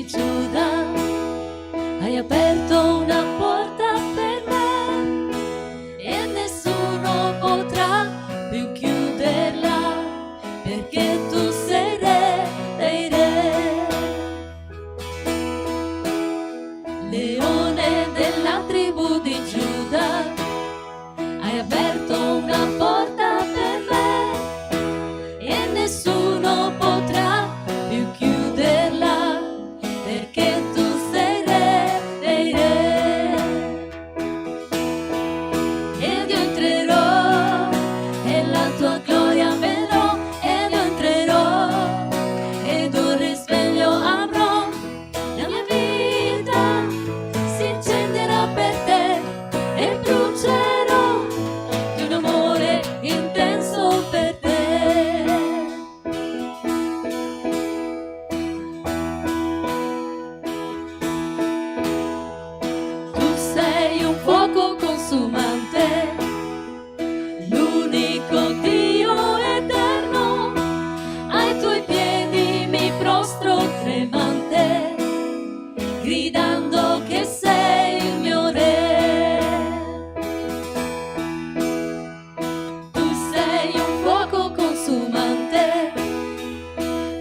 di Giuda, hai aperto una porta per me e nessuno potrà più chiuderla, perché tu sei re dei re. Leone della tribù di Giuda, hai aperto una porta per me e nessuno potrà più chiuderla, perché tu sei re dei re. Ed io entrerò e la tua gloria vedrò, ed io entrerò ed un risveglio avrò. La mia vita si incenderà per te e brucerò di un amore intenso per te. Tu sei un fuoco consumante, l'unico Dio eterno. Ai tuoi piedi mi prostro tremante, gridando che sei il mio re. Tu sei un fuoco consumante,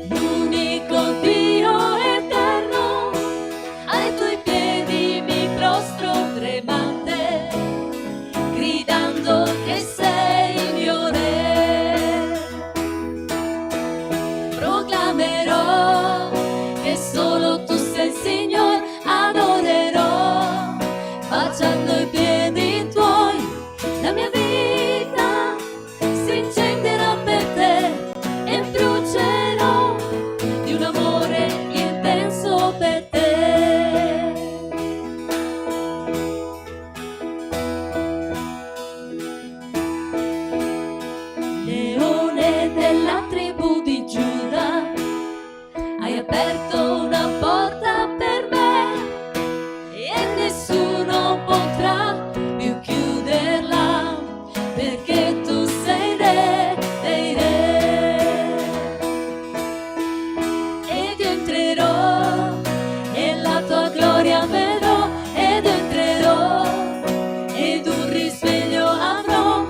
l'unico Dio eterno. Ai tuoi piedi mi prostro tremante, gridando che sei il mio re. Proclamerò che solo tu sei il Signore, adorerò baciando i piedi tuoi. La mia vita si incenderà per te e brucerò di un amore intenso per te. Leone della tribù di Giuda, hai aperto una porta per me e nessuno potrà più chiuderla, perché tu sei re dei re. Ed io entrerò e la tua gloria vedrò, ed io entrerò ed un risveglio avrò.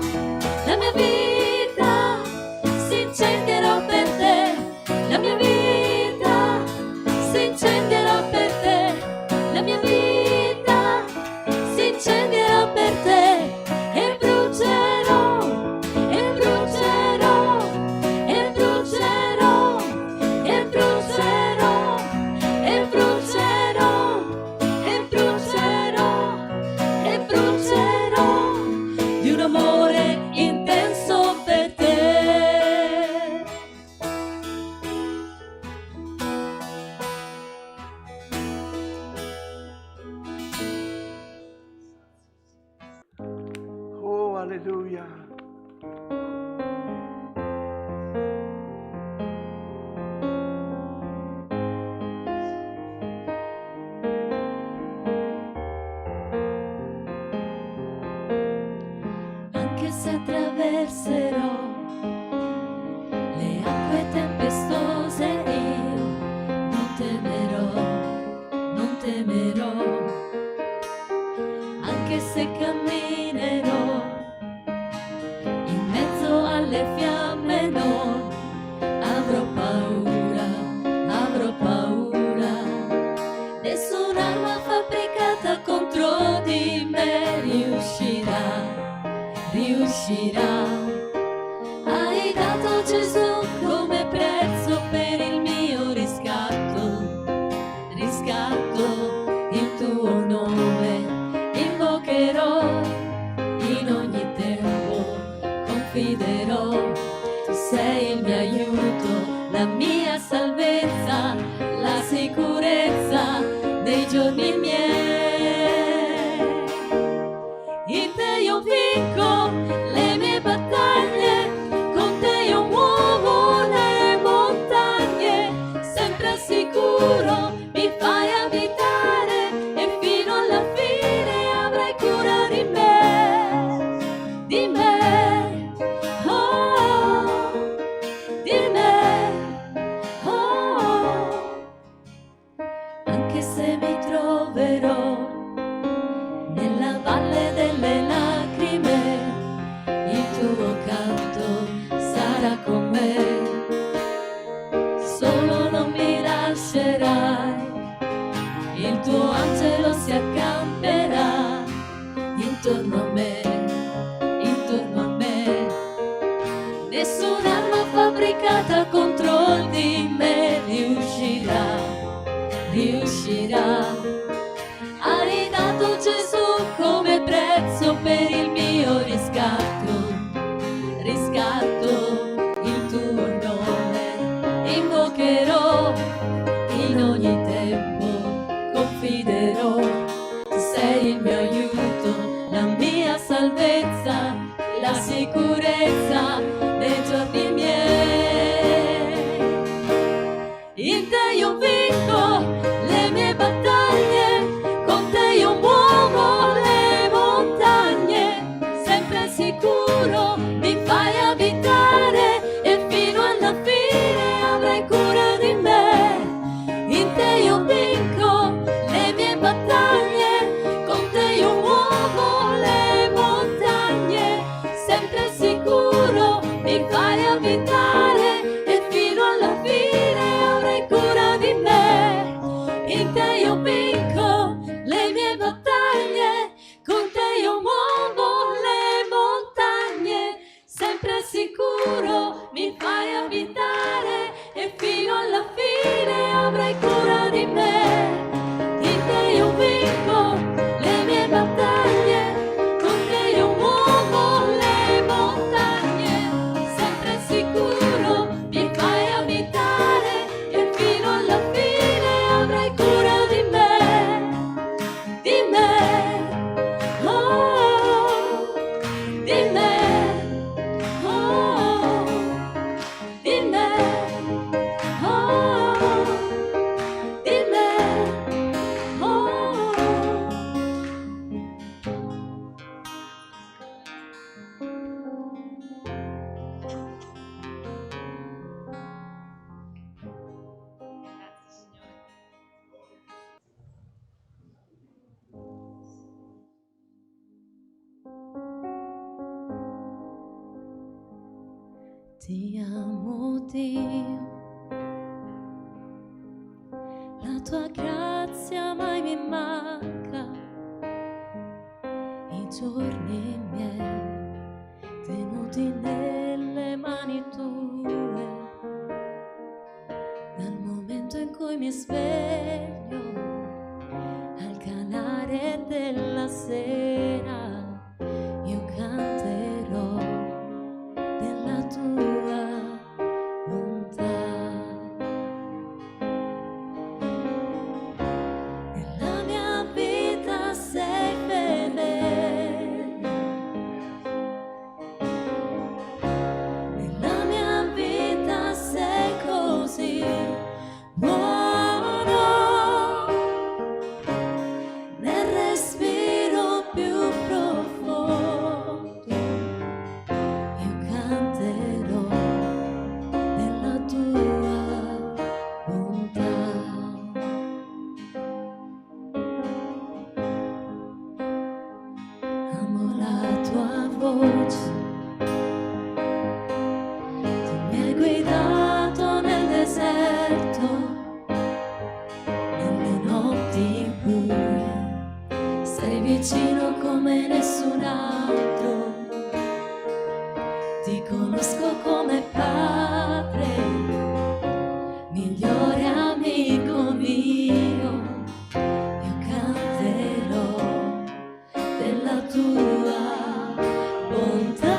La mia vita si incenderà per te, la mia vita si incenderà per te, la mia vita si incenderà per te e brucerò, e brucerò, e brucerò, e brucerò, e brucerò, e brucerò, e brucerò di un amore intenso per te. Oh, alleluia. Anche se attraverserò le acque tempestose, io non temerò, non temerò. Anche se camminerò in mezzo alle fiamme, non avrò paura, avrò paura. Nessun'arma fabbricata contro di me riuscirà, riuscirà. Hai dato Gesù come prezzo per il mio riscatto, riscatto. Il tuo nome invocherò in ogni tempo, confiderò. Tu sei il mio aiuto, la mia salvezza, la sicurezza dei giorni miei. In te io vinco le mie battaglie, con te io muovo le montagne, sempre al sicuro mi fai abitare e fino alla fine avrai cura di me, di me, oh, di me, oh. caricata contro di me, riuscirà. Ha ridato Gesù come prezzo per il mio riscatto, il tuo nome invocherò in ogni tempo, confiderò, tu sei il mio aiuto, la mia salvezza, la sicurezza dei giorni miei. In te io vinco le mie battaglie, con te io muovo le montagne, sempre sicuro mi fai abitare e fino alla fine avrai cura di me. In te io vinco le mie battaglie, con te io muovo le montagne, sempre sicuro mi fai abitare e fino alla fine avrai cura di me. In te io vinco le mie battaglie, con te io muovo le montagne, sempre sicuro mi fai abitare e fino alla fine avrai cura di me. In te io vinco le mie battaglie, con te io muovo le montagne, sempre sicuro mi fai abitare e fino alla fine avrai cura di me, oh, di me, oh, di me, oh, di me, oh. Ti amo Dio, la tua grazia mai mi manca, i giorni miei tenuti nelle mani tue, dal momento in cui mi sveglio al calare della sera, io canterò della tua bontà. Nella mia vita sei fedele, nella mia vita sei così buono, nel respiro più profondo io canterò della tua bontà. Amo la tua voce, tu mi hai guidato nel deserto, nelle notti buie, sei vicino come nessun altro, ti conosco come padre, migliore amico mio, io canterò della tua bontà.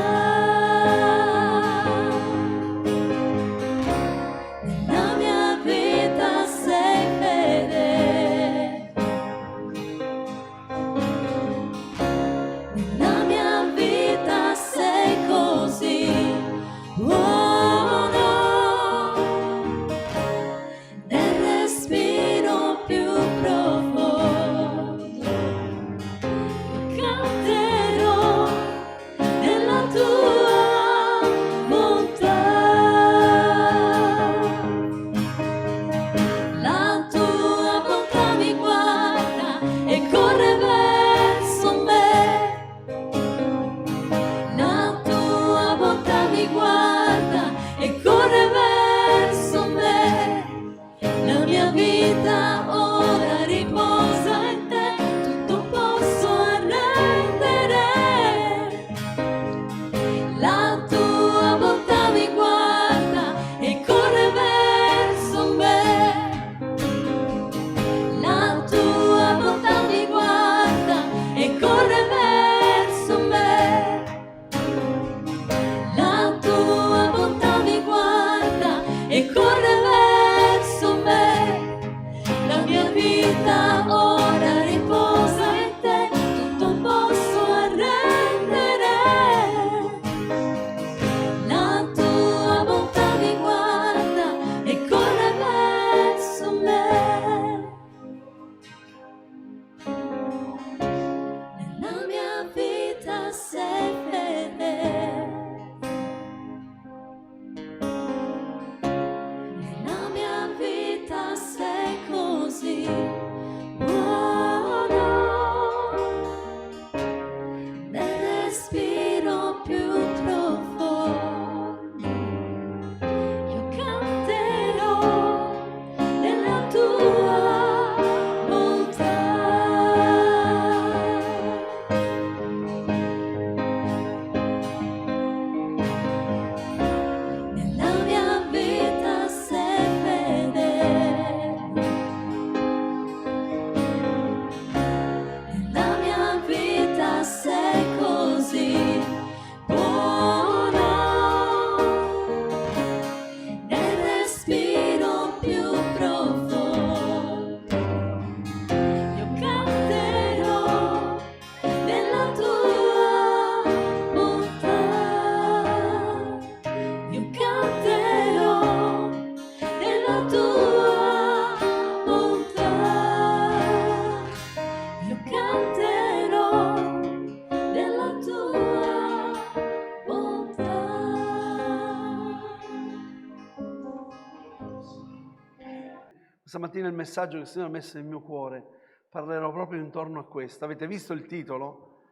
Stamattina il messaggio che il Signore ha messo nel mio cuore, parlerò proprio intorno a questo. Avete visto il titolo?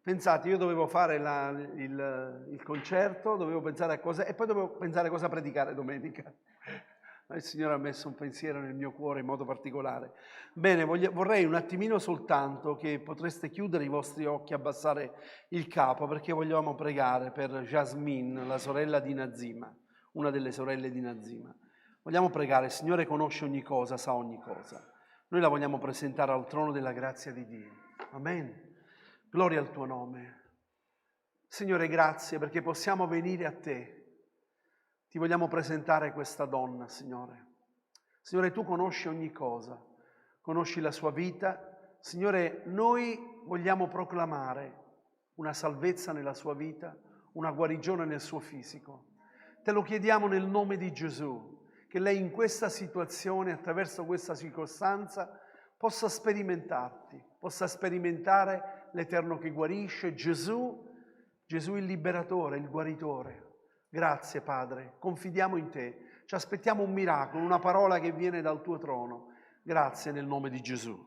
Pensate, io dovevo fare il concerto, dovevo pensare a cosa, e poi dovevo pensare a cosa predicare domenica. Il Signore ha messo un pensiero nel mio cuore in modo particolare. Bene, vorrei un attimino soltanto che potreste chiudere i vostri occhi, abbassare il capo, perché vogliamo pregare per Jasmine, la sorella di Nazima, una delle sorelle di Nazima. Vogliamo pregare, il Signore conosce ogni cosa, sa ogni cosa. Noi la vogliamo presentare al trono della grazia di Dio. Amen. Gloria al tuo nome. Signore, grazie perché possiamo venire a te. Ti vogliamo presentare questa donna, Signore. Signore, tu conosci ogni cosa, conosci la sua vita. Signore, noi vogliamo proclamare una salvezza nella sua vita, una guarigione nel suo fisico. Te lo chiediamo nel nome di Gesù, che lei in questa situazione, attraverso questa circostanza, possa sperimentarti, possa sperimentare l'Eterno che guarisce, Gesù il liberatore, il guaritore. Grazie Padre, confidiamo in te, ci aspettiamo un miracolo, una parola che viene dal tuo trono. Grazie nel nome di Gesù.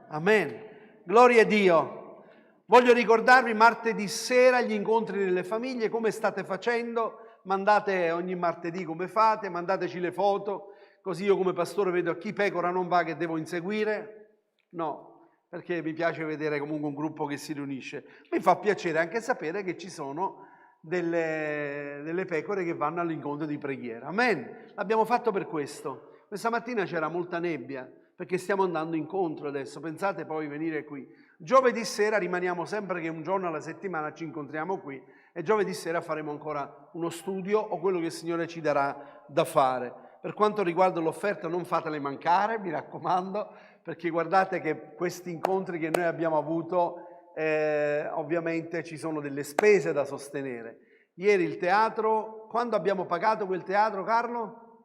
Amen. Gloria a Dio. Voglio ricordarvi martedì sera gli incontri nelle famiglie, come state facendo? Mandate ogni martedì come fate, mandateci le foto, così io come pastore vedo a chi pecora non va che devo inseguire. No, perché mi piace vedere comunque un gruppo che si riunisce. Mi fa piacere anche sapere che ci sono delle pecore che vanno all'incontro di preghiera. Amen. L'abbiamo fatto per questo. Questa mattina c'era molta nebbia perché stiamo andando incontro adesso. Pensate poi venire qui. Giovedì sera rimaniamo sempre che un giorno alla settimana ci incontriamo qui e giovedì sera faremo ancora uno studio o quello che il Signore ci darà da fare. Per quanto riguarda l'offerta non fatele mancare, mi raccomando, perché guardate che questi incontri che noi abbiamo avuto ovviamente ci sono delle spese da sostenere. Ieri il teatro, quando abbiamo pagato quel teatro, Carlo?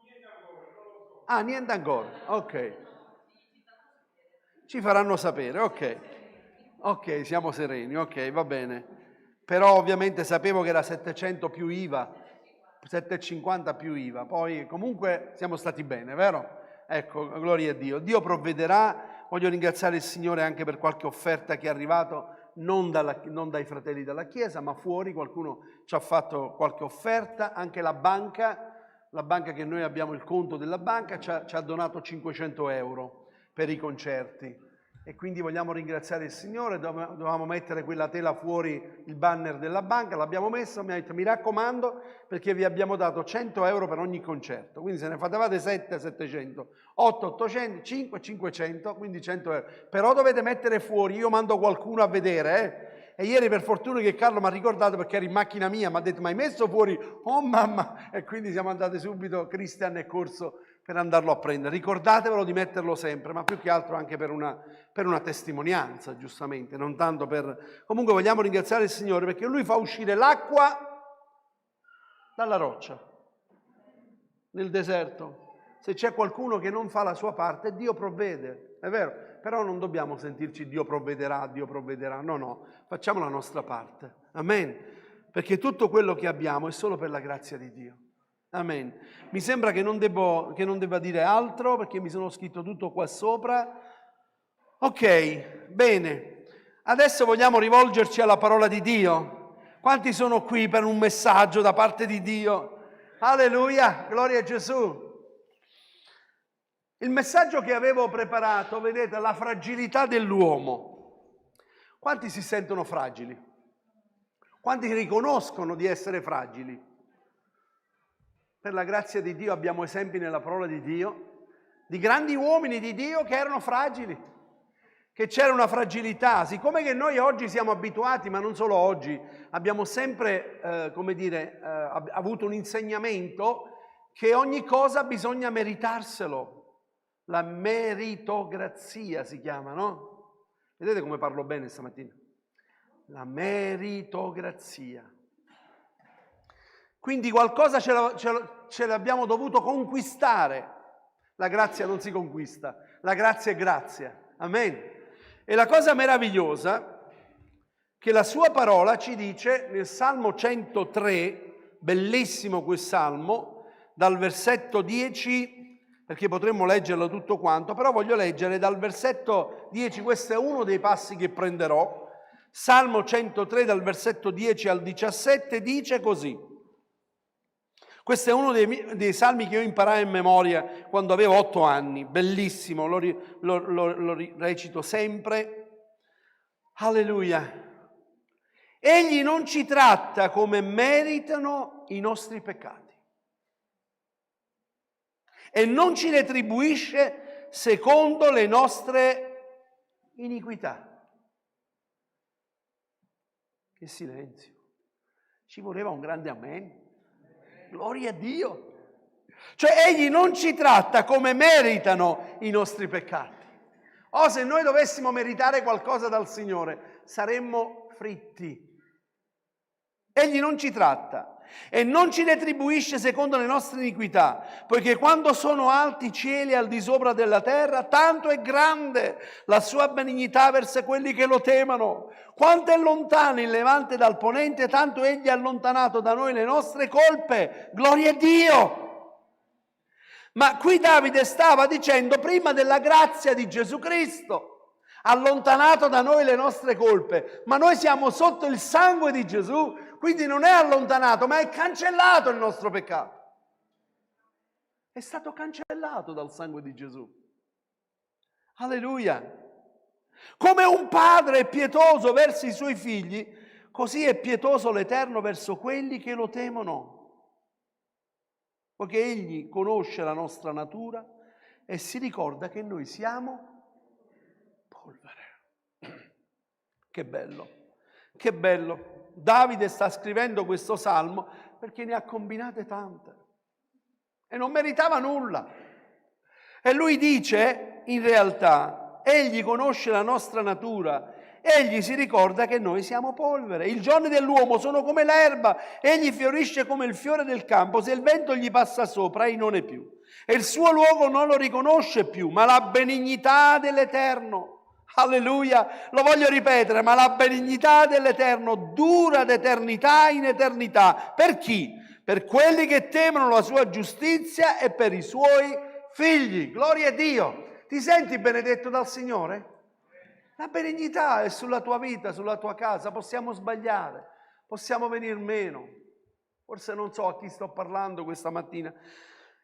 Ah, niente ancora, ok. Ci faranno sapere, ok. Ok, siamo sereni, ok, va bene. Però ovviamente sapevo che era 700 più IVA, 750 più IVA, poi comunque siamo stati bene, vero? Ecco, gloria a Dio. Dio provvederà. Voglio ringraziare il Signore anche per qualche offerta che è arrivato non dai fratelli della Chiesa, ma fuori qualcuno ci ha fatto qualche offerta. Anche la banca che noi abbiamo il conto della banca, ci ha donato 500 euro per i concerti. E quindi vogliamo ringraziare il Signore. Dovevamo mettere quella tela fuori, il banner della banca, l'abbiamo messo, mi ha detto mi raccomando perché vi abbiamo dato 100 euro per ogni concerto, quindi se ne fatevate 7, 700, 8, 800, 5, 500, quindi 100 euro. Però dovete mettere fuori, io mando qualcuno a vedere, E ieri per fortuna che Carlo mi ha ricordato perché ero in macchina mia, mi ha detto ma hai messo fuori? Oh mamma! E quindi siamo andati subito, Cristian è corso per andarlo a prendere. Ricordatevelo di metterlo sempre, ma più che altro anche per una testimonianza, giustamente, non tanto per... Comunque vogliamo ringraziare il Signore perché Lui fa uscire l'acqua dalla roccia, nel deserto. Se c'è qualcuno che non fa la sua parte, Dio provvede, è vero, però non dobbiamo sentirci Dio provvederà, no, facciamo la nostra parte, amen, perché tutto quello che abbiamo è solo per la grazia di Dio. Amen. Mi sembra che non debba dire altro perché mi sono scritto tutto qua sopra. Ok, bene. Adesso vogliamo rivolgerci alla parola di Dio. Quanti sono qui per un messaggio da parte di Dio? Alleluia, gloria a Gesù. Il messaggio che avevo preparato, vedete, la fragilità dell'uomo. Quanti si sentono fragili? Quanti riconoscono di essere fragili? Per la grazia di Dio abbiamo esempi nella parola di Dio, di grandi uomini di Dio che erano fragili, che c'era una fragilità. Siccome che noi oggi siamo abituati, ma non solo oggi, abbiamo sempre, avuto un insegnamento che ogni cosa bisogna meritarselo. La meritocrazia si chiama, no? Vedete come parlo bene stamattina? La meritocrazia. Quindi qualcosa ce l'abbiamo dovuto conquistare. La grazia non si conquista, la grazia è grazia. Amen. E la cosa meravigliosa che la sua parola ci dice nel Salmo 103, bellissimo quel Salmo, dal versetto 10 perché potremmo leggerlo tutto quanto, però voglio leggere dal versetto 10, questo è uno dei passi che prenderò. Salmo 103 dal versetto 10 al 17 dice così. Questo è uno dei salmi che io imparai in memoria quando avevo 8 anni, bellissimo, lo recito sempre. Alleluia. Egli non ci tratta come meritano i nostri peccati e non ci retribuisce secondo le nostre iniquità. Che silenzio. Ci voleva un grande amen. Gloria a Dio. Cioè egli non ci tratta come meritano i nostri peccati. Oh, se noi dovessimo meritare qualcosa dal Signore, saremmo fritti. Egli non ci tratta e non ci retribuisce secondo le nostre iniquità, poiché quando sono alti i cieli al di sopra della terra, tanto è grande la sua benignità verso quelli che lo temono. Quanto è lontano il levante dal ponente, tanto egli ha allontanato da noi le nostre colpe. Gloria a Dio! Ma qui Davide stava dicendo prima della grazia di Gesù Cristo. Allontanato da noi le nostre colpe, ma noi siamo sotto il sangue di Gesù, quindi non è allontanato, ma è cancellato il nostro peccato. È stato cancellato dal sangue di Gesù. Alleluia. Come un padre è pietoso verso i suoi figli, così è pietoso l'Eterno verso quelli che lo temono. Poiché Egli conosce la nostra natura e si ricorda che noi siamo polvere. Che bello, che bello. Davide sta scrivendo questo salmo perché ne ha combinate tante e non meritava nulla. E lui dice, in realtà, egli conosce la nostra natura, egli si ricorda che noi siamo polvere. I giorni dell'uomo sono come l'erba, egli fiorisce come il fiore del campo, se il vento gli passa sopra, egli non è più. E il suo luogo non lo riconosce più, ma la benignità dell'Eterno. Alleluia, lo voglio ripetere, ma la benignità dell'Eterno dura d'eternità in eternità. Per chi? Per quelli che temono la sua giustizia e per i suoi figli. Gloria a Dio. Ti senti benedetto dal Signore? La benignità è sulla tua vita, sulla tua casa. Possiamo sbagliare, possiamo venir meno. Forse non so a chi sto parlando questa mattina.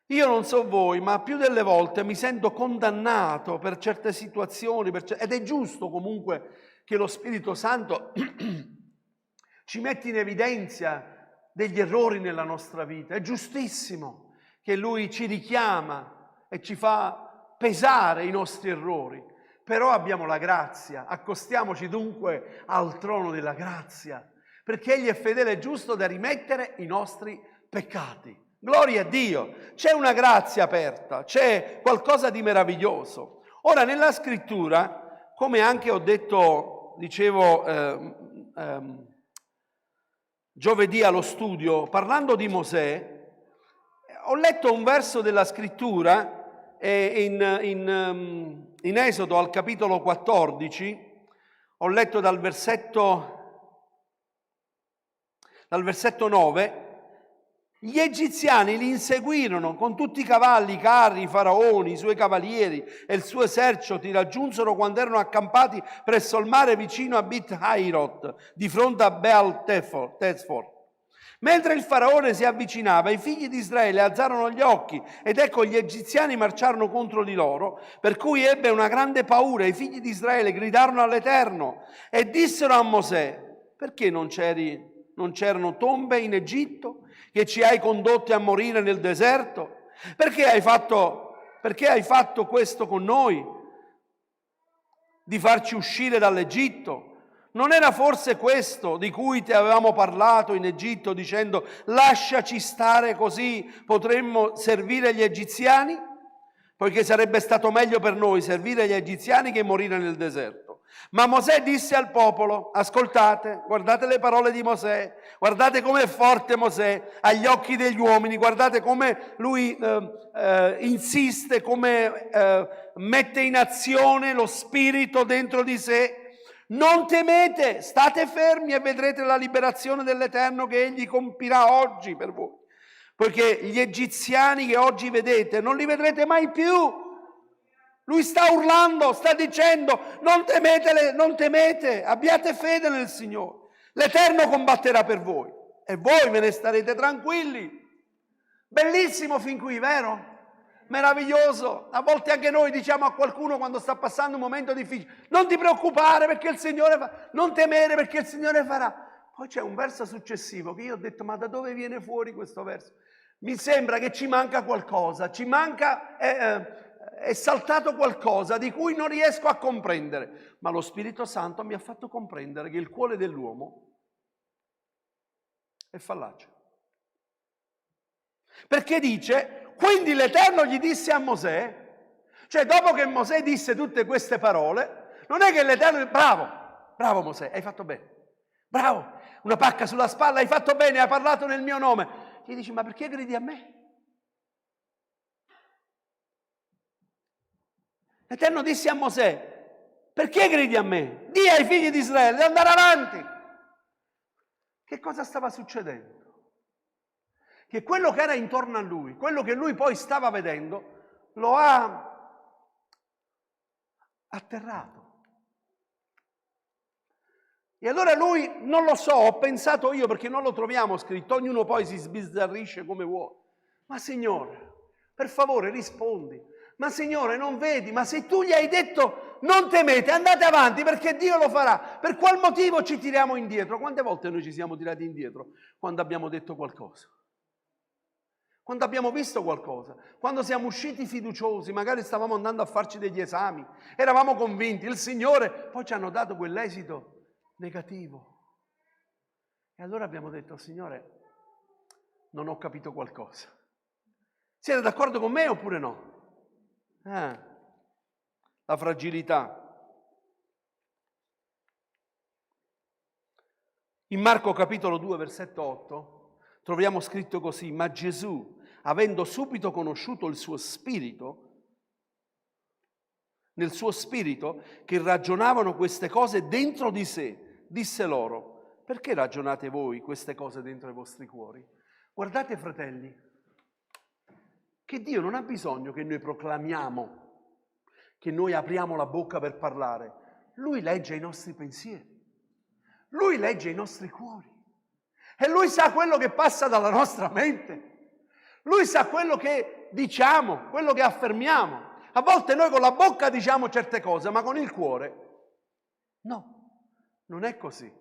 Io non so voi, ma più delle volte mi sento condannato per certe situazioni, ed è giusto comunque che lo Spirito Santo ci metta in evidenza degli errori nella nostra vita. È giustissimo che Lui ci richiama e ci fa pesare i nostri errori, però abbiamo la grazia, accostiamoci dunque al trono della grazia, perché Egli è fedele e giusto da rimettere i nostri peccati. Gloria a Dio, c'è una grazia aperta, c'è qualcosa di meraviglioso. Ora nella scrittura, come anche ho detto, dicevo giovedì allo studio, parlando di Mosè, ho letto un verso della scrittura in Esodo al capitolo 14, ho letto dal versetto 9. Gli egiziani li inseguirono con tutti i cavalli, i carri, i faraoni, i suoi cavalieri e il suo esercito ti raggiunsero quando erano accampati presso il mare vicino a Bit Hairot, di fronte a Baal Tesfor. Mentre il faraone si avvicinava, i figli di Israele alzarono gli occhi ed ecco gli egiziani marciarono contro di loro, per cui ebbe una grande paura. I figli di Israele gridarono all'Eterno e dissero a Mosè: perché non c'erano tombe in Egitto? Che ci hai condotti a morire nel deserto? Perché hai fatto questo con noi? Di farci uscire dall'Egitto? Non era forse questo di cui ti avevamo parlato in Egitto dicendo: lasciaci stare così potremmo servire gli egiziani? Poiché sarebbe stato meglio per noi servire gli egiziani che morire nel deserto. Ma Mosè disse al popolo: ascoltate, guardate le parole di Mosè, guardate com'è forte Mosè agli occhi degli uomini, guardate come lui insiste, come mette in azione lo spirito dentro di sé. Non temete, state fermi e vedrete la liberazione dell'Eterno che Egli compirà oggi per voi. Poiché gli egiziani che oggi vedete non li vedrete mai più. Lui sta urlando, sta dicendo: non temete, abbiate fede nel Signore. L'Eterno combatterà per voi e voi ve ne starete tranquilli. Bellissimo fin qui, vero? Meraviglioso. A volte anche noi diciamo a qualcuno quando sta passando un momento difficile: non ti preoccupare perché il Signore fa, non temere perché il Signore farà. Poi c'è un verso successivo che io ho detto: ma da dove viene fuori questo verso? Mi sembra che ci manca qualcosa, ci manca, è saltato qualcosa di cui non riesco a comprendere. Ma lo Spirito Santo mi ha fatto comprendere che il cuore dell'uomo è fallace. Perché dice: quindi l'Eterno gli disse a Mosè, cioè dopo che Mosè disse tutte queste parole, non è che l'Eterno, bravo Mosè, hai fatto bene, bravo, una pacca sulla spalla, hai fatto bene, hai parlato nel mio nome. Gli dice: ma perché gridi a me? L'Eterno disse a Mosè: perché gridi a me? Dì ai figli di Israele di andare avanti. Che cosa stava succedendo? Che quello che era intorno a lui, quello che lui poi stava vedendo, lo ha atterrato. E allora lui, non lo so, ho pensato io, perché non lo troviamo scritto, ognuno poi si sbizzarrisce come vuole. Ma Signore, per favore rispondi. Ma Signore, non vedi? Ma se tu gli hai detto non temete, andate avanti perché Dio lo farà, per qual motivo ci tiriamo indietro? Quante volte noi ci siamo tirati indietro quando abbiamo detto qualcosa? Quando abbiamo visto qualcosa, quando siamo usciti fiduciosi, magari stavamo andando a farci degli esami, eravamo convinti, il Signore, poi ci hanno dato quell'esito negativo. E allora abbiamo detto: Signore, non ho capito qualcosa. Siete d'accordo con me oppure no? La fragilità. In Marco capitolo 2, versetto 8, troviamo scritto così: ma Gesù, avendo subito conosciuto il suo spirito, nel suo spirito, che ragionavano queste cose dentro di sé, disse loro: perché ragionate voi queste cose dentro i vostri cuori? Guardate, fratelli, che Dio non ha bisogno che noi proclamiamo, che noi apriamo la bocca per parlare. Lui legge i nostri pensieri, Lui legge i nostri cuori e Lui sa quello che passa dalla nostra mente. Lui sa quello che diciamo, quello che affermiamo. A volte noi con la bocca diciamo certe cose, ma con il cuore no, non è così.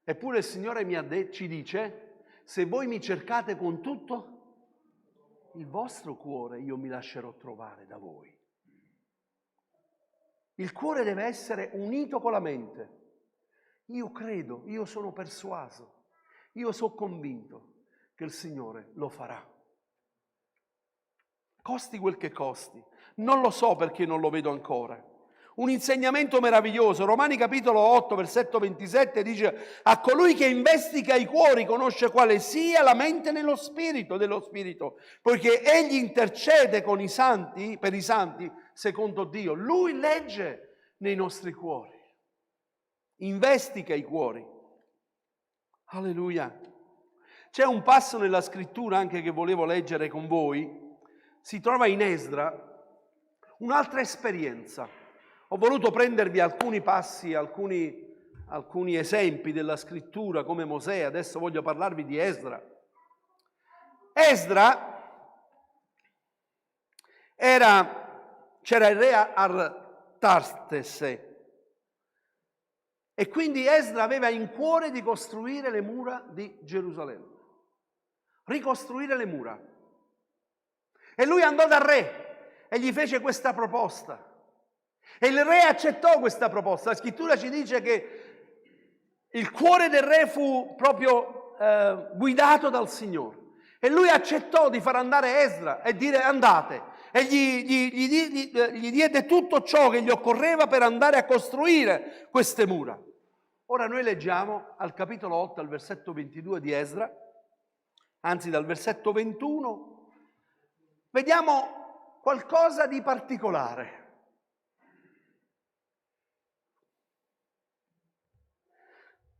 Eppure il Signore ci dice: se voi mi cercate con tutto il vostro cuore, io mi lascerò trovare da voi. Il cuore deve essere unito con la mente. Io credo, io sono persuaso, io sono convinto che il Signore lo farà. Costi quel che costi. Non lo so perché non lo vedo ancora. Un insegnamento meraviglioso. Romani capitolo 8, versetto 27 dice: a colui che investiga i cuori conosce quale sia la mente dello Spirito, poiché egli intercede con i santi, per i santi, secondo Dio. Lui legge nei nostri cuori. Investiga i cuori. Alleluia. C'è un passo nella scrittura anche che volevo leggere con voi. Si trova in Esdra, un'altra esperienza. Ho voluto prendervi alcuni passi, alcuni esempi della scrittura come Mosè. Adesso voglio parlarvi di Esdra. C'era il re Artaxerxes e quindi Esdra aveva in cuore di costruire le mura di Gerusalemme, ricostruire le mura. E lui andò dal re e gli fece questa proposta. E il re accettò questa proposta. La scrittura ci dice che il cuore del re fu proprio guidato dal Signore. E lui accettò di far andare Esdra e dire: andate. E gli diede tutto ciò che gli occorreva per andare a costruire queste mura. Ora noi leggiamo al capitolo 8, al versetto 22 di Esdra, anzi dal versetto 21, vediamo qualcosa di particolare.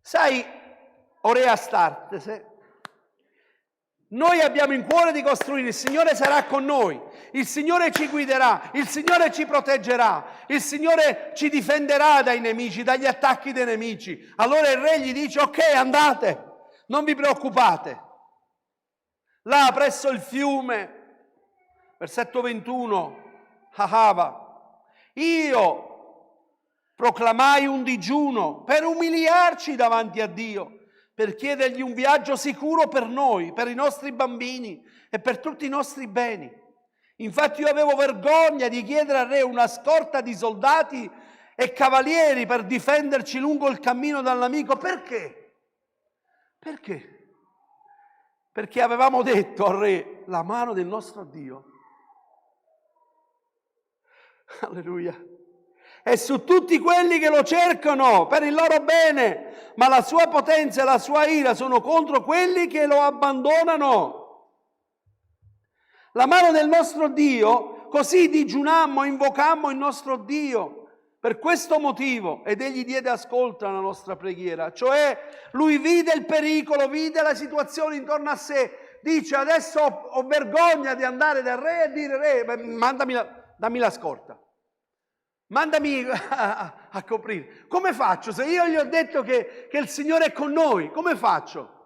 Sai, o re Astartese, Noi abbiamo in cuore di costruire, il Signore sarà con noi, il Signore ci guiderà, il Signore ci proteggerà, il Signore ci difenderà dai nemici, dagli attacchi dei nemici. Allora il re gli dice: ok, andate, non vi preoccupate. Là presso il fiume, versetto 21, Ahava, io proclamai un digiuno per umiliarci davanti a Dio, per chiedergli un viaggio sicuro per noi, per i nostri bambini e per tutti i nostri beni. Infatti io avevo vergogna di chiedere al re una scorta di soldati e cavalieri per difenderci lungo il cammino dal nemico. Perché? Perché? Perché avevamo detto al re: la mano del nostro Dio, alleluia, è su tutti quelli che lo cercano per il loro bene, ma la sua potenza e la sua ira sono contro quelli che lo abbandonano. La mano del nostro Dio, così digiunammo, invocammo il nostro Dio per questo motivo, ed egli diede ascolto alla nostra preghiera. Cioè lui vide il pericolo, vide la situazione intorno a sé, dice: adesso ho vergogna di andare dal re e dire: re, dammi la scorta. Mandami a coprire. Come faccio? Se io gli ho detto che il Signore è con noi, come faccio?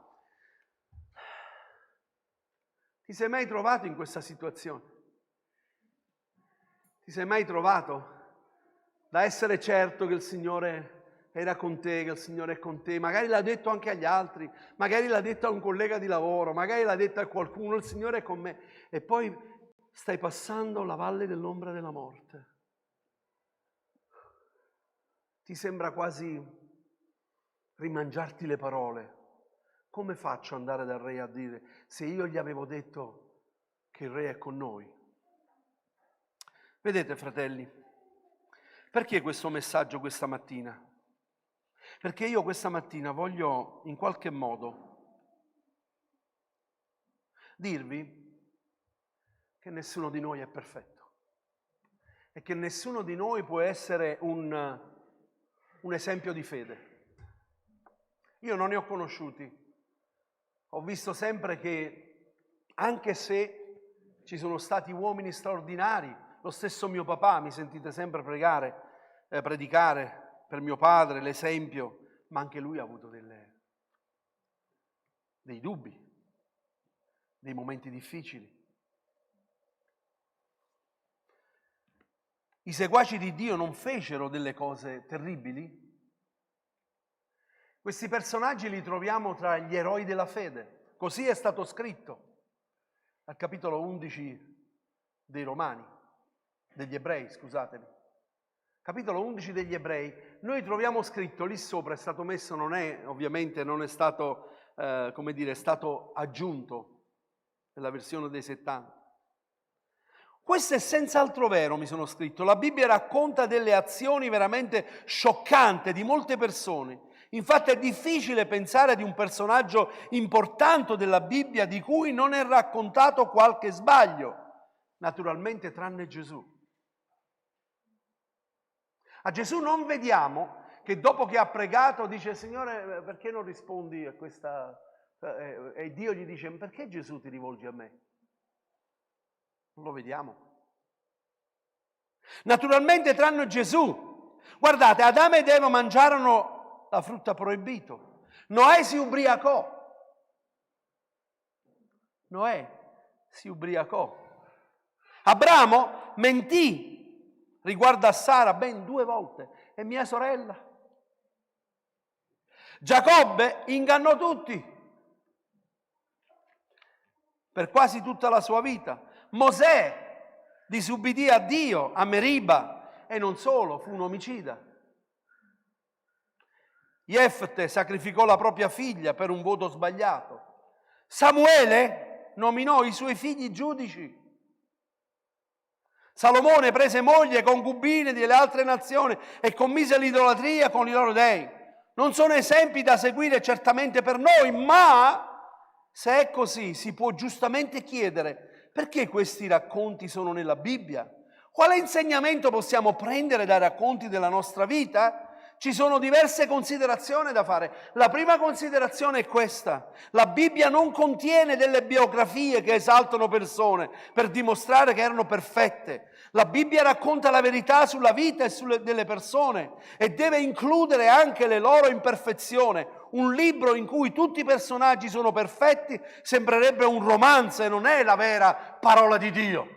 Ti sei mai trovato in questa situazione? Ti sei mai trovato da essere certo che il Signore era con te, che il Signore è con te? Magari l'ha detto anche agli altri, magari l'ha detto a un collega di lavoro, magari l'ha detto a qualcuno: il Signore è con me. E poi stai passando la valle dell'ombra della morte. Ti sembra quasi rimangiarti le parole. Come faccio ad andare dal re a dire, se io gli avevo detto che il re è con noi? Vedete, fratelli, perché questo messaggio questa mattina? Perché io questa mattina voglio in qualche modo dirvi che nessuno di noi è perfetto e che nessuno di noi può essere un esempio di fede. Io non ne ho conosciuti. Ho visto sempre che, anche se ci sono stati uomini straordinari, lo stesso mio papà, mi sentite sempre predicare per mio padre, l'esempio, ma anche lui ha avuto dei dubbi, dei momenti difficili. I seguaci di Dio non fecero delle cose terribili? Questi personaggi li troviamo tra gli eroi della fede. Così è stato scritto al capitolo 11 degli Ebrei, scusatemi. Capitolo 11 degli Ebrei, noi troviamo scritto lì sopra, è stato messo, ovviamente non è stato, è stato aggiunto nella versione dei 70. Questo è senz'altro vero, mi sono scritto. La Bibbia racconta delle azioni veramente scioccanti di molte persone. Infatti è difficile pensare di un personaggio importante della Bibbia di cui non è raccontato qualche sbaglio, naturalmente tranne Gesù. A Gesù non vediamo che dopo che ha pregato dice: Signore, perché non rispondi a questa... E Dio gli dice: perché Gesù ti rivolgi a me? Non lo vediamo. Naturalmente tranne Gesù. Guardate, Adamo ed Eva mangiarono la frutta proibita. Noè si ubriacò. Abramo mentì riguardo a Sara ben 2 volte. È mia sorella. Giacobbe ingannò tutti per quasi tutta la sua vita. Mosè disubbidì a Dio a Meriba e non solo, fu un omicida. Jefte sacrificò la propria figlia per un voto sbagliato. Samuele nominò i suoi figli giudici. Salomone prese moglie, concubine delle altre nazioni e commise l'idolatria con i loro dei. Non sono esempi da seguire certamente per noi, ma se è così si può giustamente chiedere: perché questi racconti sono nella Bibbia? Quale insegnamento possiamo prendere dai racconti della nostra vita? ci sono diverse considerazioni da fare. La prima considerazione è questa: la Bibbia non contiene delle biografie che esaltano persone per dimostrare che erano perfette. La Bibbia racconta la verità sulla vita e delle persone e deve includere anche le loro imperfezioni. Un libro in cui tutti i personaggi sono perfetti sembrerebbe un romanzo e non è la vera parola di Dio.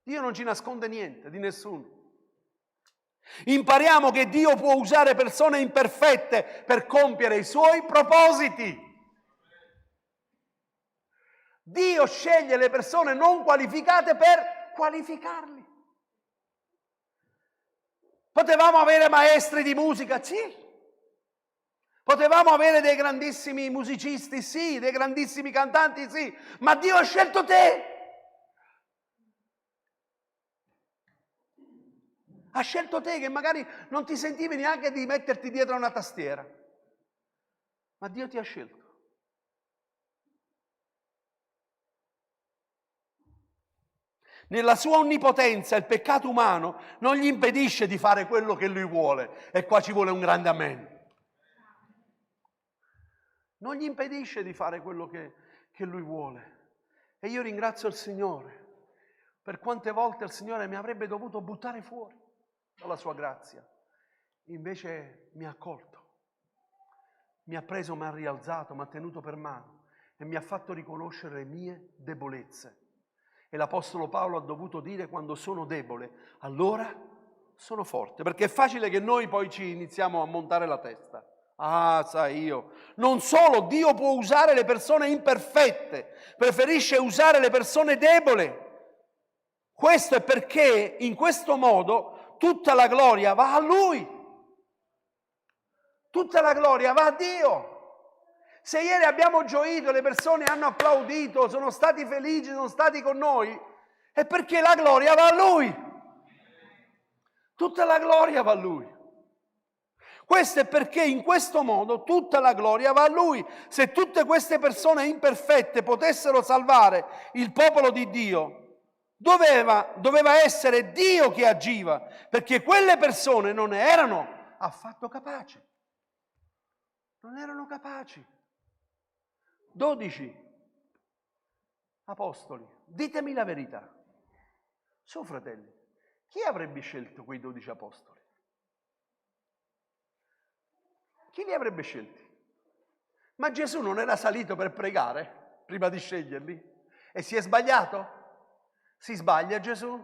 Dio non ci nasconde niente di nessuno. Impariamo che Dio può usare persone imperfette per compiere i suoi propositi. Dio sceglie le persone non qualificate per qualificarli. Potevamo avere maestri di musica? Sì. Potevamo avere dei grandissimi musicisti? Sì. Dei grandissimi cantanti? Sì. Ma Dio ha scelto te. Ha scelto te che magari non ti sentivi neanche di metterti dietro a una tastiera. Ma Dio ti ha scelto. Nella sua onnipotenza il peccato umano non gli impedisce di fare quello che lui vuole. E qua ci vuole un grande amen. Non gli impedisce di fare quello che lui vuole. E io ringrazio il Signore per quante volte il Signore mi avrebbe dovuto buttare fuori dalla sua grazia. Invece mi ha accolto, mi ha preso, mi ha rialzato, mi ha tenuto per mano e mi ha fatto riconoscere le mie debolezze. E l'Apostolo Paolo ha dovuto dire: quando sono debole, allora sono forte. Perché è facile che noi poi ci iniziamo a montare la testa. Ah, sai io. Non solo, Dio può usare le persone imperfette, preferisce usare le persone deboli. Questo è perché in questo modo tutta la gloria va a Lui. Tutta la gloria va a Dio. Se ieri abbiamo gioito, le persone hanno applaudito, sono stati felici, sono stati con noi, è perché la gloria va a Lui. Tutta la gloria va a Lui. Questo è perché in questo modo tutta la gloria va a Lui. Se tutte queste persone imperfette potessero salvare il popolo di Dio, doveva essere Dio che agiva, perché quelle persone non erano affatto capaci. Non erano capaci. 12 apostoli, ditemi la verità. Su, fratelli, chi avrebbe scelto quei 12 apostoli? Chi li avrebbe scelti? Ma Gesù non era salito per pregare prima di sceglierli? E si è sbagliato? Si sbaglia Gesù?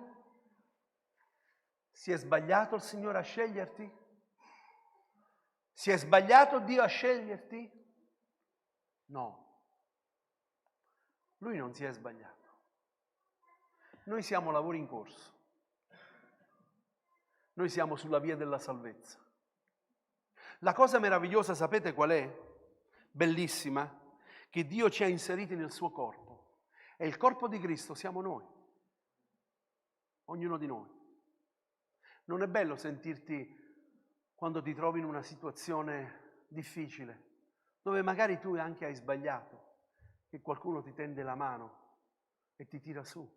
Si è sbagliato il Signore a sceglierti? Si è sbagliato Dio a sceglierti? No. Lui non si è sbagliato. Noi siamo lavori in corso. Noi siamo sulla via della salvezza. La cosa meravigliosa, sapete qual è? Bellissima, che Dio ci ha inseriti nel suo corpo. E il corpo di Cristo siamo noi. Ognuno di noi. Non è bello sentirti quando ti trovi in una situazione difficile, dove magari tu anche hai sbagliato, che qualcuno ti tende la mano e ti tira su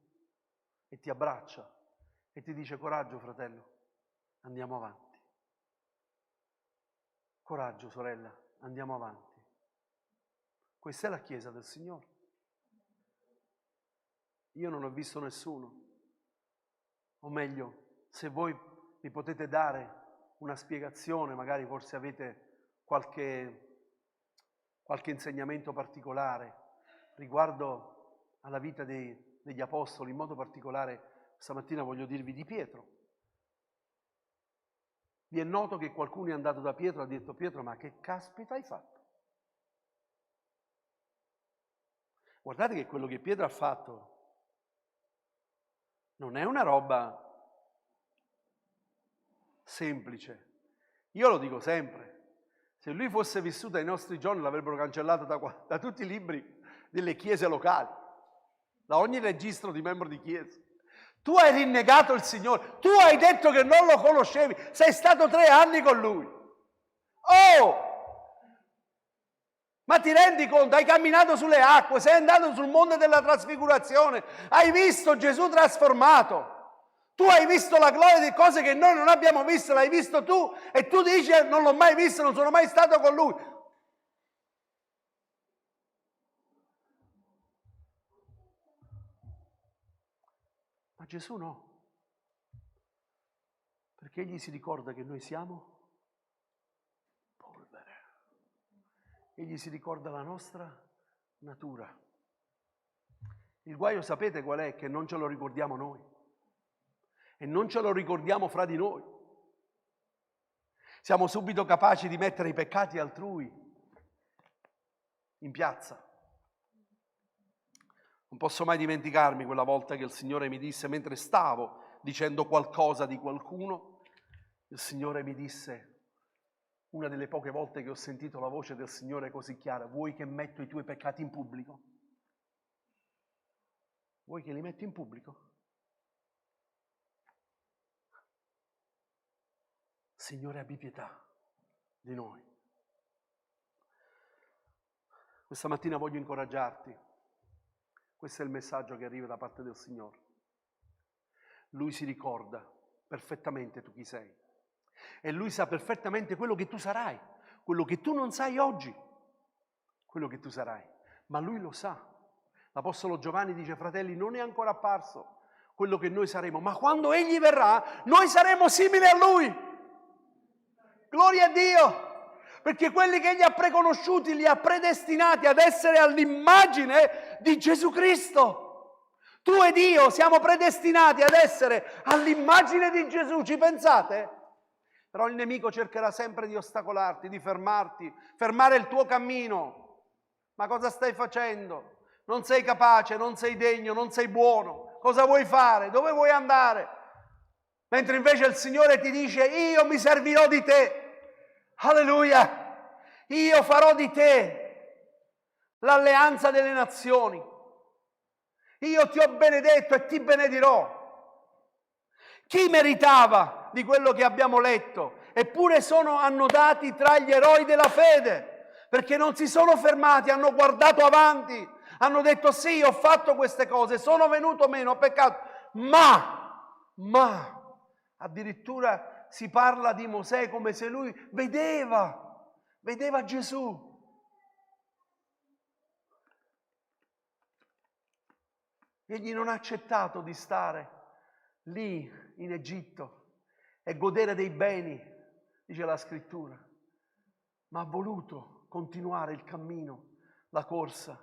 e ti abbraccia e ti dice: coraggio fratello, andiamo avanti. Coraggio sorella, andiamo avanti. Questa è la Chiesa del Signore. Io non ho visto nessuno, o meglio, se voi mi potete dare una spiegazione, magari forse avete qualche insegnamento particolare riguardo alla vita degli apostoli, in modo particolare stamattina voglio dirvi di Pietro. Vi è noto che qualcuno è andato da Pietro e ha detto: Pietro, ma che caspita hai fatto? Guardate che quello che Pietro ha fatto non è una roba semplice. Io lo dico sempre, se lui fosse vissuto ai nostri giorni l'avrebbero cancellato da tutti i libri delle chiese locali, da ogni registro di membro di chiesa. Tu hai rinnegato il Signore, tu hai detto che non lo conoscevi, sei stato 3 anni con Lui. Oh! Ma ti rendi conto? Hai camminato sulle acque, sei andato sul monte della trasfigurazione, hai visto Gesù trasformato. Tu hai visto la gloria di cose che noi non abbiamo visto, l'hai visto tu e tu dici non l'ho mai visto, non sono mai stato con lui. Ma Gesù no, perché egli si ricorda che noi siamo polvere. Egli si ricorda la nostra natura. Il guaio sapete qual è? Che non ce lo ricordiamo noi. E non ce lo ricordiamo fra di noi. Siamo subito capaci di mettere i peccati altrui in piazza. Non posso mai dimenticarmi quella volta che il Signore mi disse, mentre stavo dicendo qualcosa di qualcuno, il Signore mi disse, una delle poche volte che ho sentito la voce del Signore così chiara, vuoi che metto i tuoi peccati in pubblico? Vuoi che li metti in pubblico? Signore, abbi pietà di noi. Questa mattina voglio incoraggiarti. Questo è il messaggio che arriva da parte del Signore. Lui si ricorda perfettamente tu chi sei. E Lui sa perfettamente quello che tu sarai, quello che tu non sai oggi, quello che tu sarai. Ma Lui lo sa. L'Apostolo Giovanni dice, fratelli, non è ancora apparso quello che noi saremo, ma quando Egli verrà, noi saremo simili a Lui. Gloria a Dio, perché quelli che Egli ha preconosciuti li ha predestinati ad essere all'immagine di Gesù Cristo. Tu ed io siamo predestinati ad essere all'immagine di Gesù, ci pensate? Però il nemico cercherà sempre di ostacolarti, di fermarti, fermare il tuo cammino. Ma cosa stai facendo? Non sei capace, non sei degno, non sei buono. Cosa vuoi fare? Dove vuoi andare? Mentre invece il Signore ti dice, io mi servirò di te. Alleluia! Io farò di te l'alleanza delle nazioni. Io ti ho benedetto e ti benedirò. Chi meritava di quello che abbiamo letto? Eppure sono annotati tra gli eroi della fede, perché non si sono fermati, hanno guardato avanti, hanno detto sì, ho fatto queste cose, sono venuto meno, ho peccato, ma addirittura si parla di Mosè come se lui vedeva Gesù. Egli non ha accettato di stare lì in Egitto e godere dei beni, dice la scrittura, ma ha voluto continuare il cammino, la corsa.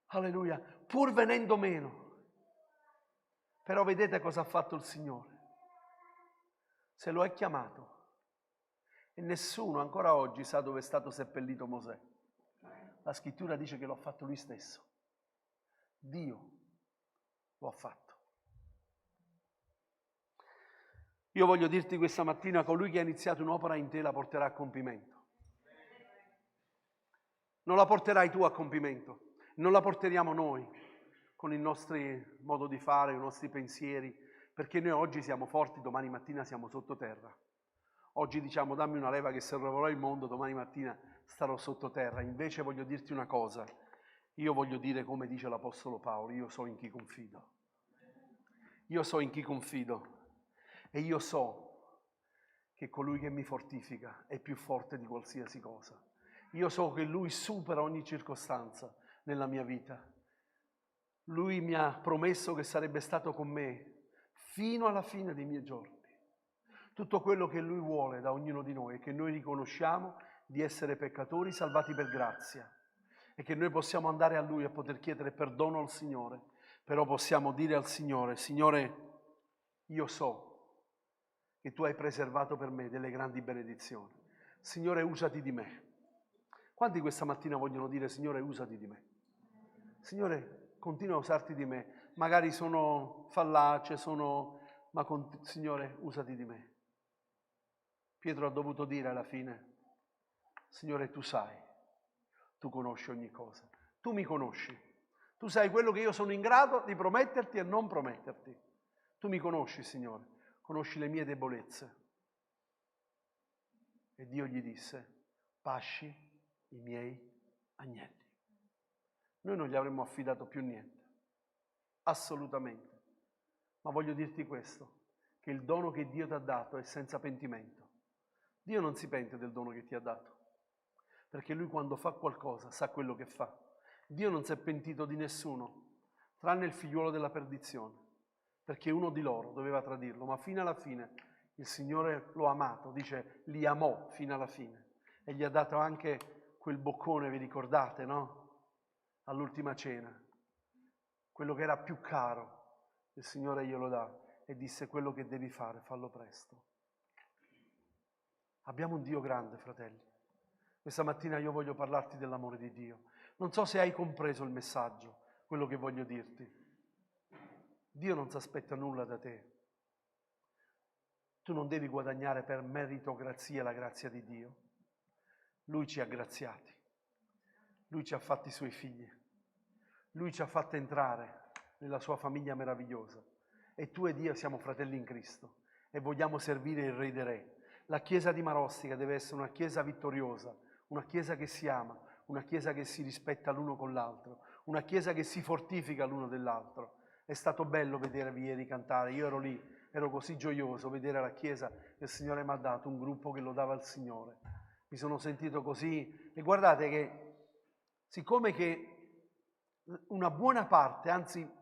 Alleluia, pur venendo meno. Però vedete cosa ha fatto il Signore? Se lo è chiamato e nessuno ancora oggi sa dove è stato seppellito Mosè. La scrittura dice che lo ha fatto lui stesso. Dio lo ha fatto. Io voglio dirti questa mattina, colui che ha iniziato un'opera in te la porterà a compimento. Non la porterai tu a compimento, non la porteremo noi con il nostro modo di fare, i nostri pensieri, perché noi oggi siamo forti, domani mattina siamo sottoterra. Oggi diciamo dammi una leva che salverò il mondo, domani mattina starò sottoterra. Invece voglio dirti una cosa, io voglio dire come dice l'Apostolo Paolo, io so in chi confido. Io so in chi confido e io so che colui che mi fortifica è più forte di qualsiasi cosa. Io so che Lui supera ogni circostanza nella mia vita. Lui mi ha promesso che sarebbe stato con me fino alla fine dei miei giorni. Tutto quello che Lui vuole da ognuno di noi è che noi riconosciamo di essere peccatori salvati per grazia e che noi possiamo andare a Lui a poter chiedere perdono al Signore, però possiamo dire al Signore, Signore, io so che Tu hai preservato per me delle grandi benedizioni. Signore, usati di me. Quanti questa mattina vogliono dire, Signore, usati di me? Signore, continua a usarti di me. Magari sono fallace, ma Signore, usati di me. Pietro ha dovuto dire alla fine, Signore, Tu sai, Tu conosci ogni cosa. Tu mi conosci. Tu sai quello che io sono in grado di prometterti e non prometterti. Tu mi conosci, Signore. Conosci le mie debolezze. E Dio gli disse, pasci i miei agnelli. Noi non gli avremmo affidato più niente, assolutamente. Ma voglio dirti questo, che il dono che Dio ti ha dato è senza pentimento. Dio non si pente del dono che ti ha dato, perché Lui quando fa qualcosa sa quello che fa. Dio non si è pentito di nessuno, tranne il figliuolo della perdizione, perché uno di loro doveva tradirlo, ma fino alla fine il Signore lo ha amato, dice, li amò fino alla fine, e gli ha dato anche quel boccone, vi ricordate, no? All'ultima cena, quello che era più caro, il Signore glielo dà e disse, quello che devi fare, fallo presto. Abbiamo un Dio grande, fratelli. Questa mattina io voglio parlarti dell'amore di Dio. Non so se hai compreso il messaggio, quello che voglio dirti. Dio non si aspetta nulla da te. Tu non devi guadagnare per meritocrazia la grazia di Dio. Lui ci ha graziati. Lui ci ha fatti i suoi figli. Lui ci ha fatto entrare nella sua famiglia meravigliosa. E tu ed io siamo fratelli in Cristo e vogliamo servire il Re dei Re. La Chiesa di Marostica deve essere una Chiesa vittoriosa, una Chiesa che si ama, una Chiesa che si rispetta l'uno con l'altro, una Chiesa che si fortifica l'uno dell'altro. È stato bello vedervi ieri cantare, io ero lì, ero così gioioso vedere la Chiesa che il Signore mi ha dato, un gruppo che lodava il Signore. Mi sono sentito così e guardate che siccome che una buona parte, anzi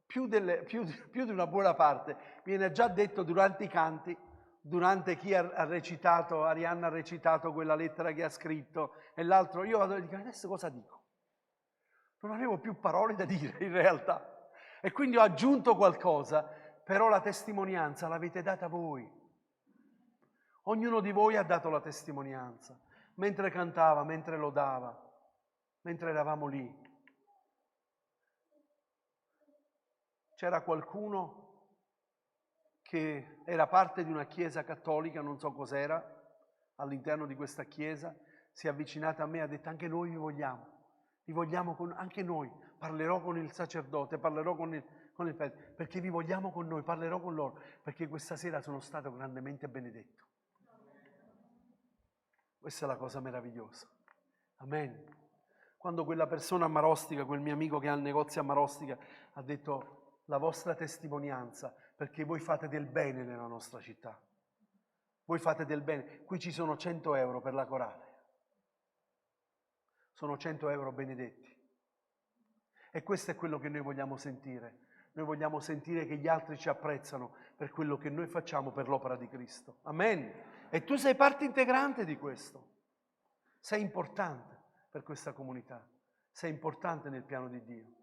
più di una buona parte, viene già detto durante i canti, durante chi ha recitato, Arianna ha recitato quella lettera che ha scritto e l'altro, io vado e dico, adesso cosa dico? Non avevo più parole da dire in realtà e quindi ho aggiunto qualcosa, però la testimonianza l'avete data voi. Ognuno di voi ha dato la testimonianza, mentre cantava, mentre lodava, mentre eravamo lì. C'era qualcuno che era parte di una chiesa cattolica, non so cos'era, all'interno di questa chiesa, si è avvicinata a me e ha detto anche noi vi vogliamo anche noi, parlerò con il sacerdote, parlerò con il prete, perché vi vogliamo con noi, parlerò con loro, perché questa sera sono stato grandemente benedetto. Questa è la cosa meravigliosa. Amen. Quando quella persona a Marostica, quel mio amico che ha il negozio a Marostica, ha detto la vostra testimonianza, perché voi fate del bene nella nostra città. Voi fate del bene. Qui ci sono 100 euro per la corale. Sono 100 euro benedetti. E questo è quello che noi vogliamo sentire. Noi vogliamo sentire che gli altri ci apprezzano per quello che noi facciamo per l'opera di Cristo. Amen. E tu sei parte integrante di questo. Sei importante per questa comunità. Sei importante nel piano di Dio.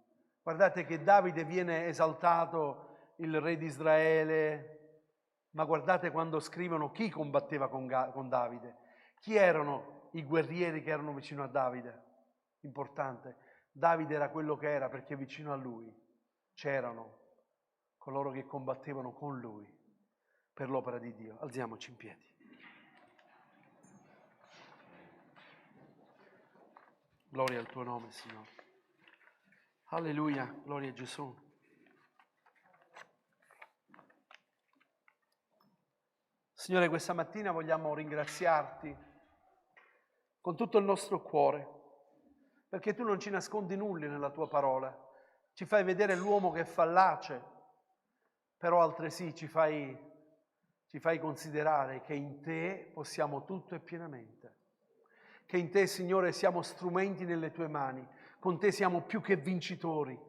Guardate che Davide viene esaltato, il re di Israele, ma guardate quando scrivono chi combatteva con Davide. Chi erano i guerrieri che erano vicino a Davide? Importante. Davide era quello che era perché vicino a lui c'erano coloro che combattevano con lui per l'opera di Dio. Alziamoci in piedi. Gloria al tuo nome, Signore. Alleluia, gloria a Gesù. Signore, questa mattina vogliamo ringraziarti con tutto il nostro cuore, perché tu non ci nascondi nulla nella tua parola. Ci fai vedere l'uomo che è fallace, però altresì ci fai considerare che in te possiamo tutto e pienamente. Che in te, Signore, siamo strumenti nelle tue mani. Con te siamo più che vincitori.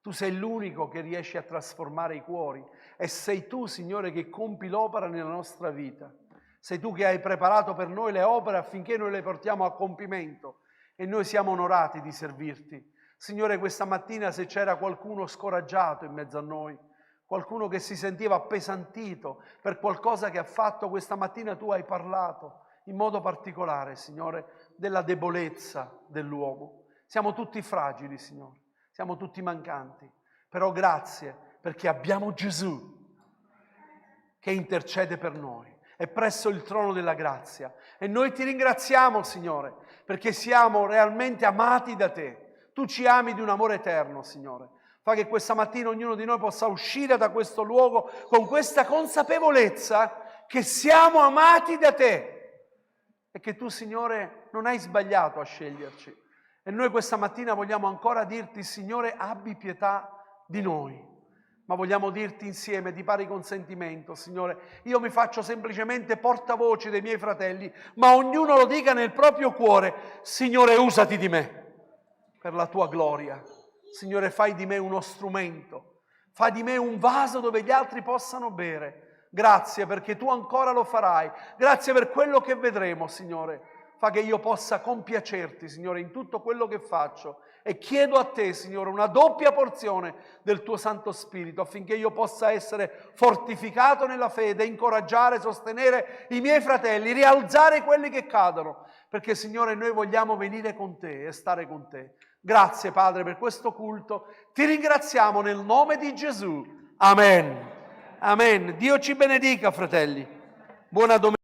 Tu sei l'unico che riesce a trasformare i cuori e sei tu, Signore, che compi l'opera nella nostra vita. Sei tu che hai preparato per noi le opere affinché noi le portiamo a compimento e noi siamo onorati di servirti. Signore, questa mattina se c'era qualcuno scoraggiato in mezzo a noi, qualcuno che si sentiva appesantito per qualcosa che ha fatto, questa mattina tu hai parlato in modo particolare, Signore, della debolezza dell'uomo. Siamo tutti fragili, Signore, siamo tutti mancanti, però grazie perché abbiamo Gesù che intercede per noi, è presso il trono della grazia e noi ti ringraziamo, Signore, perché siamo realmente amati da te. Tu ci ami di un amore eterno, Signore. Fa che questa mattina ognuno di noi possa uscire da questo luogo con questa consapevolezza che siamo amati da te e che tu, Signore, non hai sbagliato a sceglierci. E noi questa mattina vogliamo ancora dirti, Signore, abbi pietà di noi, ma vogliamo dirti insieme di pari consentimento, Signore, io mi faccio semplicemente portavoce dei miei fratelli, ma ognuno lo dica nel proprio cuore: Signore, usati di me per la tua gloria. Signore, fai di me uno strumento, fai di me un vaso dove gli altri possano bere. Grazie perché tu ancora lo farai, grazie per quello che vedremo, Signore. Fa che io possa compiacerti, Signore, in tutto quello che faccio. E chiedo a te, Signore, una doppia porzione del tuo Santo Spirito affinché io possa essere fortificato nella fede, incoraggiare, sostenere i miei fratelli, rialzare quelli che cadono. Perché, Signore, noi vogliamo venire con te e stare con te. Grazie, Padre, per questo culto. Ti ringraziamo nel nome di Gesù. Amen. Amen. Dio ci benedica, fratelli. Buona domenica.